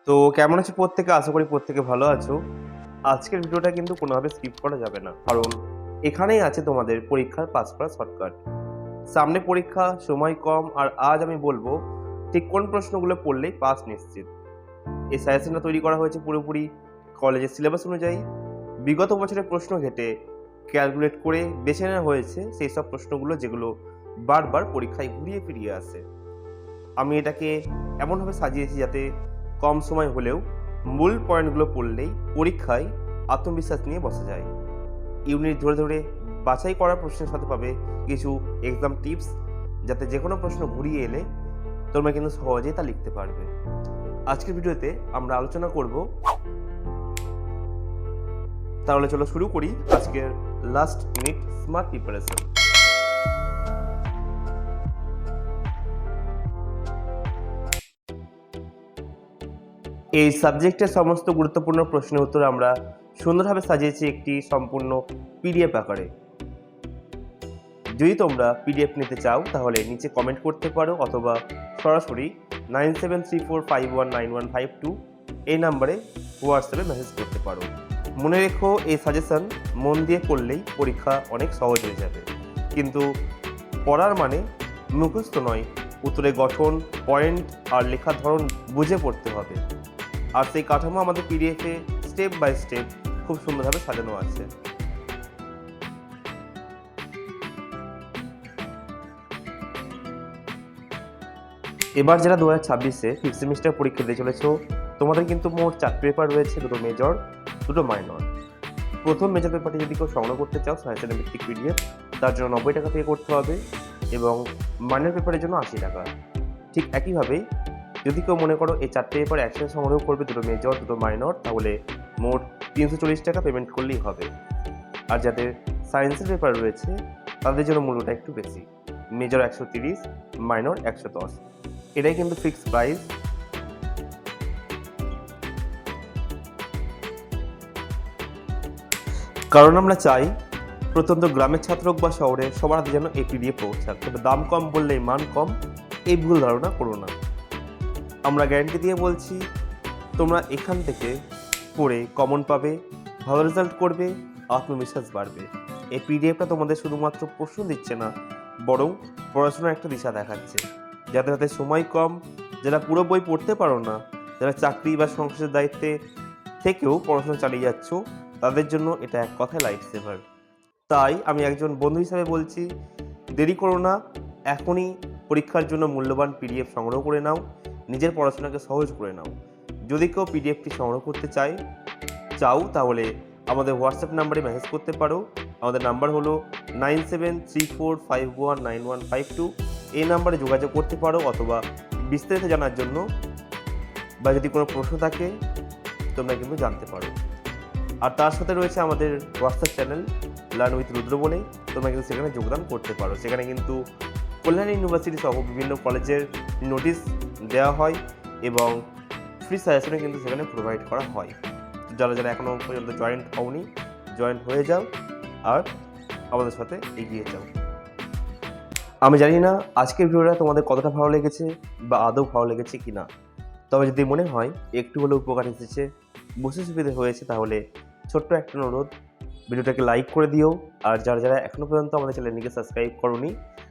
তো কেমন আছো প্রত্যেকে? আশা করি প্রত্যেকে ভালো আছো। আজকের ভিডিওটা কিন্তু কোনোভাবে স্কিপ করা যাবে না। কারণ এখানেই আছে তোমাদের পরীক্ষার পাস করার শর্টকাট। সামনে পরীক্ষা, সময় কম, আর আজ আমি বলবো ঠিক কোন প্রশ্নগুলো পড়লেই পাস নিশ্চিত। এই সাজেশনটা তৈরি করা হয়েছে পুরোপুরি কলেজের সিলেবাস অনুযায়ী। বিগত বছরের প্রশ্ন ঘেঁটে ক্যালকুলেট করে বেছে নেওয়া হয়েছে সেই সব প্রশ্নগুলো যেগুলো বারবার পরীক্ষায় ঘুরিয়ে ফিরিয়ে আসে। আমি এটাকে এমনভাবে সাজিয়েছি যাতে কম সময় হলেও মূল পয়েন্টগুলো পড়লেই পরীক্ষায় আত্মবিশ্বাস নিয়ে বসা যায়। ইউনিট ধরে ধরে বাছাই করা প্রশ্নের সাথে পাবে কিছু এক্সাম টিপস, যাতে যে কোনো প্রশ্ন ঘুরিয়ে এলে তোমরা কিন্তু সহজেই তা লিখতে পারবে। আজকের ভিডিওতে আমরা আলোচনা করব, তাহলে চলো শুরু করি আজকের লাস্ট মিনিট স্মার্ট প্রিপারেশন। এই সাবজেক্টের সমস্ত গুরুত্বপূর্ণ প্রশ্নের উত্তর আমরা সুন্দরভাবে সাজিয়েছি একটি সম্পূর্ণ পিডিএফ আকারে। যদি তোমরা পিডিএফ নিতে চাও তাহলে নিচে কমেন্ট করতে পারো, অথবা সরাসরি 9734519152 এই নাম্বারে হোয়াটসঅ্যাপে মেসেজ করতে পারো। মনে রেখো, এই সাজেশন মন দিয়ে পড়লেই পরীক্ষা অনেক সহজ হয়ে যাবে। কিন্তু পড়ার মানে মুখস্থ নয়, উত্তরের গঠন, পয়েন্ট আর লেখার ধরন বুঝে পড়তে হবে। আর সেই কাঠামো আমাদের পিডিএফে স্টেপ বাই স্টেপ খুব সুন্দরভাবে সাজানো আছে। এবার যারা 2026-এ ফিফথ সেমিস্টার পরীক্ষা দিয়ে চলেছ, তোমাদের কিন্তু মোট 4 পেপার রয়েছে, 2টো মেজর, 2টো মাইনর। প্রথম মেজর পেপারটি যদি কেউ সংগ্রহ করতে চাও সাজেশন ভিত্তিক পিডিএফ, তার জন্য 90 টাকা পে করতে হবে, এবং মাইনর পেপারের জন্য 80 টাকা। ঠিক একইভাবেই যদি কেউ মনে করো এই 4টে পেপার একসাথে সংগ্রহ করবে, 2টো মেজর, 2টো মাইনর, তাহলে মোট 340 টাকা পেমেন্ট করলেই হবে। আর যাদের সায়েন্সের পেপার রয়েছে তাদের জন্য মূল্যটা একটু বেশি, মেজর 130, মাইনর 110। এটাই কিন্তু ফিক্সড প্রাইস। কারণ আমরা চাই প্রত্যন্ত গ্রামের ছাত্র হোক বা শহরে সবার হাতে যেন এই পিডিএফ পৌঁছাক। তবে দাম কম বললেই মান কম, এই ভুল ধারণা করো না। আমরা গ্যারান্টি দিয়ে বলছি, তোমরা এখান থেকে পড়ে কমন পাবে, ভালো রেজাল্ট করবে, আত্মবিশ্বাস বাড়বে। এই পিডিএফটা তোমাদের শুধুমাত্র প্রশ্ন দিচ্ছে না, বরং পড়াশোনার একটা দিশা দেখাচ্ছে। যাদের হাতে সময় কম, যারা পুরো বই পড়তে পারো না, যারা চাকরি বা সংসারের দায়িত্বে থেকেও পড়াশোনা চালিয়ে যাচ্ছ, তাদের জন্য এটা এক কথায় লাইফ সেভার। তাই আমি একজন বন্ধু হিসাবে বলছি, দেরি করো না, এখনই পরীক্ষার জন্য মূল্যবান পিডিএফ সংগ্রহ করে নাও, নিজের পড়াশোনাকে সহজ করে নাও। যদি কেউ পিডিএফটি সংগ্রহ করতে চাও তাহলে আমাদের হোয়াটসঅ্যাপ নাম্বারে মেসেজ করতে পারো। আমাদের নাম্বার হলো 9734519152। এই নাম্বারে যোগাযোগ করতে পারো, অথবা বিস্তারিত জানার জন্য বা যদি কোনো প্রশ্ন থাকে তোমরা কিন্তু জানতে পারো। আর তার সাথে রয়েছে আমাদের হোয়াটসঅ্যাপ চ্যানেল লার্ন উইথ রুদ্র বলে, তোমরা কিন্তু সেখানে যোগদান করতে পারো। সেখানে কিন্তু কল্যাণী ইউনিভার্সিটি সহ বিভিন্ন কলেজের নোটিশ দেওয়া হয় এবং ফ্রি সাজেশনে কিন্তু সেখানে প্রোভাইড করা হয়। যারা যারা এখনও পর্যন্ত জয়েন হয়ে যাও আর আমাদের সাথে এগিয়ে যাও। আমি জানি না আজকের ভিডিওটা তোমাদের কতটা ভালো লেগেছে বা আদৌ ভালো লেগেছে কি না, তবে যদি মনে হয় একটু হলেও উপকার এসেছে, বুঝতে সুবিধে হয়েছে, তাহলে ছোট্ট একটা অনুরোধ, ভিডিওটাকে লাইক করে দিও। আর যারা যারা এখনও পর্যন্ত আমাদের চ্যানেলটিকে সাবস্ক্রাইব করোনি,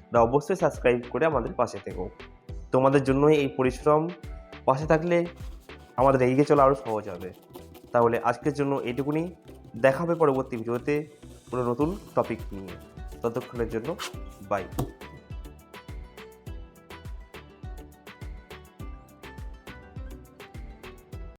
তারা অবশ্যই সাবস্ক্রাইব করে আমাদের পাশে থেকো। তোমাদের জন্যই এই পরিশ্রম, পাশে থাকলে আমাদের এগিয়ে চলা আরও সহজ হবে। তাহলে আজকের জন্য এইটুকুনি, দেখা হবে পরবর্তী ভিডিওতে কোনো নতুন টপিক নিয়ে। ততক্ষণের জন্য বাই।